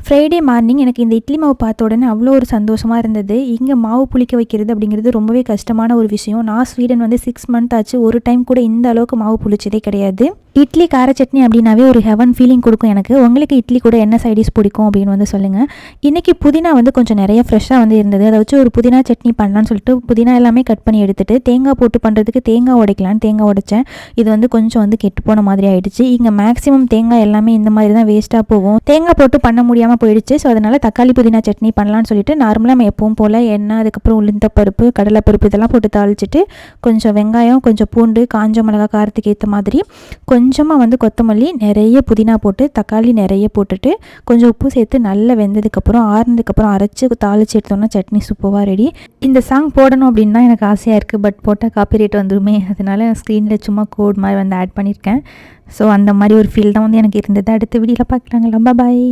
Friday morning எனக்கு இந்த இட்லி மாவு பார்த்த உடனே அவ்வளோ ஒரு சந்தோஷமாக இருந்தது. இங்கே மாவு புளிக்க வைக்கிறது அப்படிங்கிறது ரொம்பவே கஷ்டமான ஒரு விஷயம். நான் ஸ்வீடன் வந்து 6 மந்த் ஆச்சு. ஒரு டைம் கூட இந்த அளவுக்கு மாவு புளிச்சதே கிடையாது. இட்லி கார சட்னி அப்படின்னாவே ஒரு ஹெவன் ஃபீலிங் கொடுக்கும் எனக்கு. உங்களுக்கு இட்லி கூட என்ன சைடிஷ் பிடிக்கும் அப்படின்னு வந்து சொல்லுங்கள். இன்றைக்கி புதினா வந்து கொஞ்சம் நிறைய ஃப்ரெஷ்ஷாக வந்து இருந்தது. அதை வச்சு ஒரு புதினா சட்னி பண்ணலான்னு சொல்லிட்டு புதினா எல்லாமே கட் பண்ணி எடுத்துகிட்டு தேங்காய் போட்டு பண்ணுறதுக்கு தேங்காய் உடைக்கலான்னு தேங்காய் உடைச்சேன். இது வந்து கொஞ்சம் வந்து கெட்டு போன மாதிரி ஆகிடுச்சு. இங்கே மேக்ஸிமம் தேங்காய் எல்லாமே இந்த மாதிரி தான் வேஸ்ட்டாக போகும். தேங்காய் போட்டு பண்ண முடியாமல் போயிடுச்சு. ஸோ அதனால் தக்காளி புதினா சட்னி பண்ணலான்னு சொல்லிட்டு நார்மலாக நம்ம எப்பவும் போல் எண்ணெய், அதுக்கப்புறம் உளுந்தப்பருப்பு, கடலைப்பருப்பு இதெல்லாம் போட்டு தாளிச்சிட்டு கொஞ்சம் வெங்காயம், கொஞ்சம் பூண்டு, காஞ்ச மிளகா காரத்துக்கு ஏற்ற மாதிரி கொஞ்சமாக வந்து கொத்தமல்லி, நிறைய புதினா போட்டு தக்காளி நிறைய போட்டுட்டு கொஞ்சம் உப்பு சேர்த்து நல்லா வெந்ததுக்கப்புறம் ஆறுனதுக்கப்புறம் அரைச்சி தாளிச்சு எடுத்தோம்னா சட்னி சூப்பராக ரெடி. இந்த சாங் போடணும் அப்படின்னு தான் எனக்கு ஆசையாக இருக்குது. பட் போட்டால் காப்பிரைட் வந்துருமே, அதனால ஸ்க்ரீனில் சும்மா கோட் மாதிரி வந்து ஆட் பண்ணியிருக்கேன். ஸோ அந்த மாதிரி ஒரு ஃபீல் தான் வந்து எனக்கு இருந்தது. அடுத்த வீடியோவில் பார்க்கலாங்களா? பாய்.